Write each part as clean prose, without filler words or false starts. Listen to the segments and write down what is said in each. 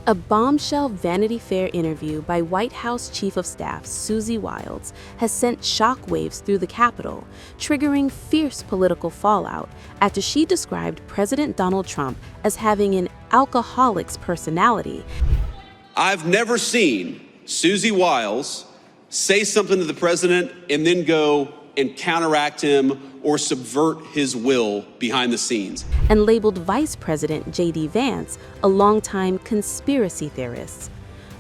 A bombshell Vanity Fair interview by White House Chief of Staff Susie Wiles has sent shockwaves through the Capitol, triggering fierce political fallout after she described President Donald Trump as having an alcoholic's personality. I've never seen Susie Wiles say something to the president and then go and counteract him or subvert his will behind the scenes. And labeled Vice President Vance a longtime conspiracy theorist.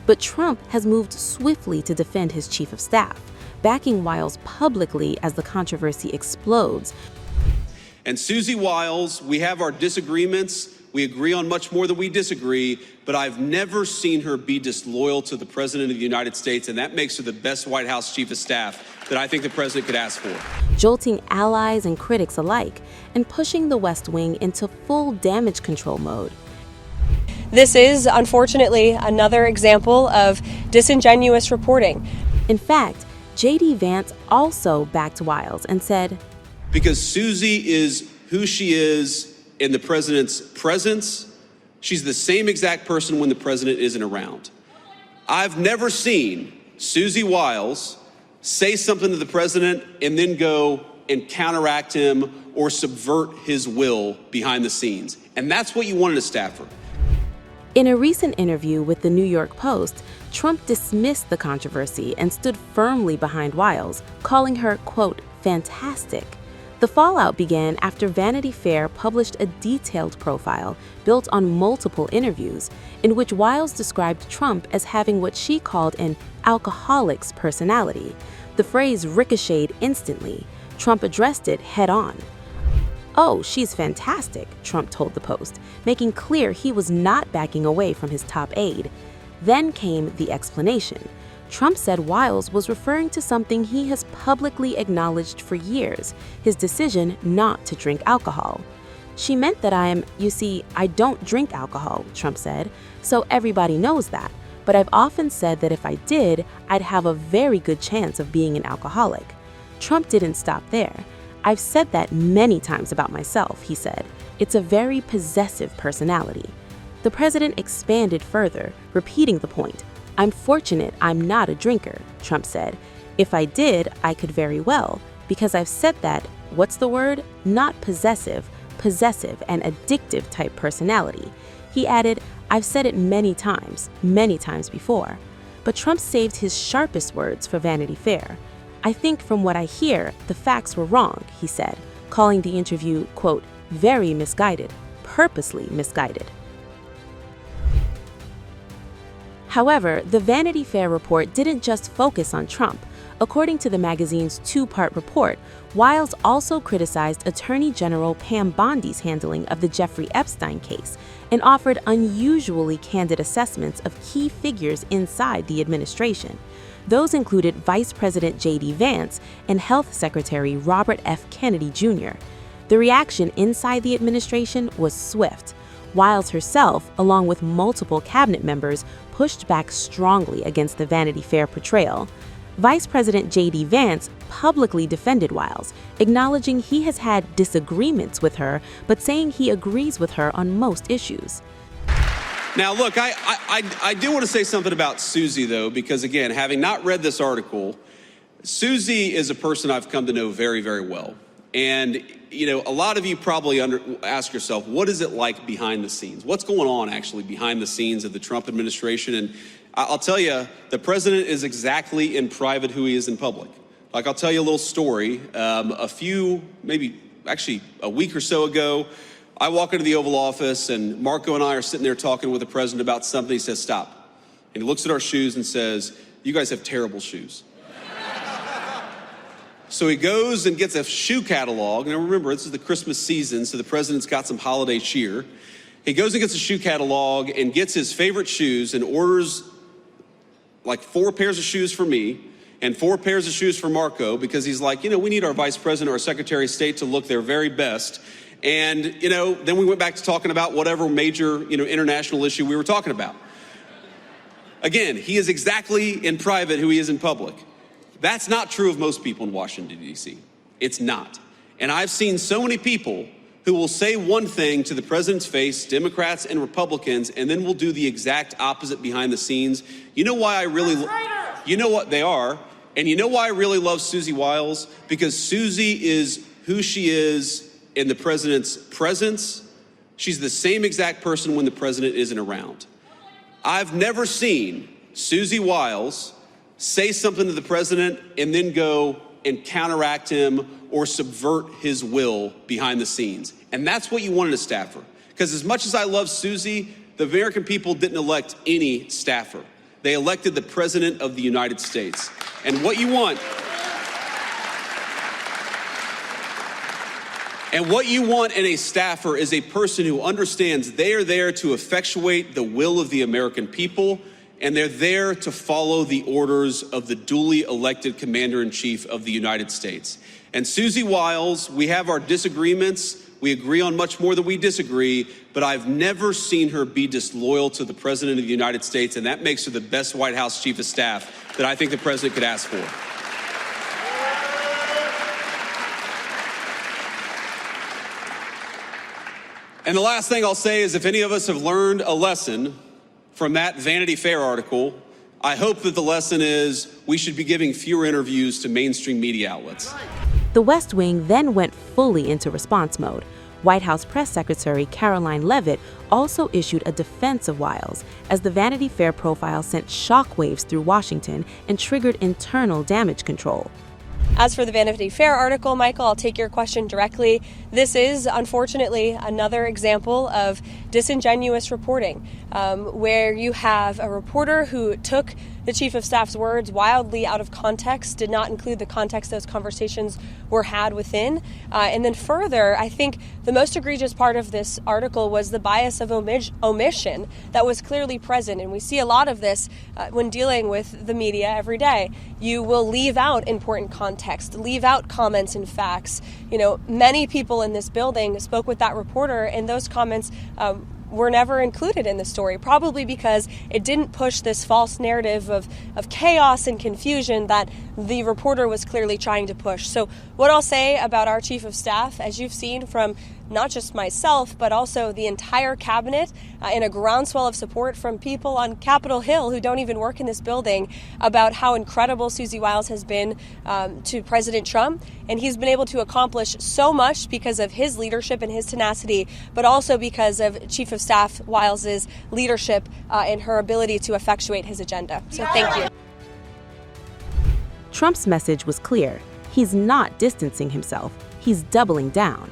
But Trump has moved swiftly to defend his chief of staff, backing Wiles publicly as the controversy explodes. And Susie Wiles, we have our disagreements. We agree on much more than we disagree, but I've never seen her be disloyal to the President of the United States, and that makes her the best White House Chief of Staff that I think the President could ask for. Jolting allies and critics alike, and pushing the West Wing into full damage control mode. This is, unfortunately, another example of disingenuous reporting. In fact, Vance also backed Wiles and said, because Susie is who she is in the president's presence, she's the same exact person when the president isn't around. I've never seen Susie Wiles say something to the president and then go and counteract him or subvert his will behind the scenes. And that's what you wanted a staffer. In a recent interview with the New York Post, Trump dismissed the controversy and stood firmly behind Wiles, calling her, quote, fantastic. The fallout began after Vanity Fair published a detailed profile built on multiple interviews in which Wiles described Trump as having what she called an alcoholic's personality. The phrase ricocheted instantly. Trump addressed it head on. "Oh, she's fantastic," Trump told the Post, making clear he was not backing away from his top aide. Then came the explanation. Trump said Wiles was referring to something he has publicly acknowledged for years, his decision not to drink alcohol. "She meant that you see, I don't drink alcohol," Trump said, "so everybody knows that. But I've often said that if I did, I'd have a very good chance of being an alcoholic." Trump didn't stop there. "I've said that many times about myself," he said. "It's a very possessive personality." The president expanded further, repeating the point. "I'm fortunate I'm not a drinker," Trump said. "If I did, I could very well, because I've said that, what's the word? Not possessive and addictive type personality." He added, "I've said it many times before." But Trump saved his sharpest words for Vanity Fair. "I think from what I hear, the facts were wrong," he said, calling the interview, quote, very misguided, purposely misguided. However, the Vanity Fair report didn't just focus on Trump. According to the magazine's two-part report, Wiles also criticized Attorney General Pam Bondi's handling of the Jeffrey Epstein case and offered unusually candid assessments of key figures inside the administration. Those included Vice President Vance and Health Secretary Robert F. Kennedy Jr. The reaction inside the administration was swift. Wiles herself, along with multiple cabinet members, pushed back strongly against the Vanity Fair portrayal. Vice President Vance publicly defended Wiles, acknowledging he has had disagreements with her, but saying he agrees with her on most issues. Now, look, I do want to say something about Susie, though, because, again, having not read this article, Susie is a person I've come to know very, very well. And, you know, a lot of you probably ask yourself, what is it like behind the scenes? What's going on actually behind the scenes of the Trump administration? And I'll tell you, the president is exactly in private who he is in public. Like, I'll tell you a little story. Maybe a week or so ago, I walk into the Oval Office and Marco and I are sitting there talking with the president about something. He says, "Stop." And he looks at our shoes and says, "You guys have terrible shoes." So he goes and gets a shoe catalog. Now remember, this is the Christmas season, so the president's got some holiday cheer. He goes and gets a shoe catalog and gets his favorite shoes and orders like 4 pairs of shoes for me and 4 pairs of shoes for Marco, because he's like, we need our vice president or secretary of state to look their very best. And, then we went back to talking about whatever major, international issue we were talking about. Again, he is exactly in private who he is in public. That's not true of most people in Washington, D.C. It's not. And I've seen so many people who will say one thing to the president's face, Democrats and Republicans, and then will do the exact opposite behind the scenes. You know why I really, you know what they are, and you know why I really love Susie Wiles? Because Susie is who she is in the president's presence. She's the same exact person when the president isn't around. I've never seen Susie Wiles say something to the president and then go and counteract him or subvert his will behind the scenes. And that's what you want in a staffer. Because as much as I love Susie, the American people didn't elect any staffer. They elected the President of the United States. And what you want in a staffer is a person who understands they are there to effectuate the will of the American people, and they're there to follow the orders of the duly elected Commander-in-Chief of the United States. And Susie Wiles, we have our disagreements. We agree on much more than we disagree, but I've never seen her be disloyal to the President of the United States, and that makes her the best White House Chief of Staff that I think the President could ask for. And the last thing I'll say is if any of us have learned a lesson from that Vanity Fair article, I hope that the lesson is we should be giving fewer interviews to mainstream media outlets. The West Wing then went fully into response mode. White House Press Secretary Karoline Leavitt also issued a defense of Wiles, as the Vanity Fair profile sent shockwaves through Washington and triggered internal damage control. As for the Vanity Fair article, Michael, I'll take your question directly. This is, unfortunately, another example of disingenuous reporting, where you have a reporter who took the Chief of Staff's words wildly out of context, did not include the context those conversations were had within. And then further, I think the most egregious part of this article was the bias of omission that was clearly present. And we see a lot of this when dealing with the media every day. You will leave out important context, leave out comments and facts. You know, many people in this building spoke with that reporter, and those comments were never included in the story, probably because it didn't push this false narrative of chaos and confusion that the reporter was clearly trying to push. So what I'll say about our Chief of Staff, as you've seen from not just myself, but also the entire cabinet, and a groundswell of support from people on Capitol Hill who don't even work in this building, about how incredible Susie Wiles has been to President Trump. And he's been able to accomplish so much because of his leadership and his tenacity, but also because of Chief of Staff Wiles's leadership and her ability to effectuate his agenda. So thank you. Trump's message was clear. He's not distancing himself. He's doubling down.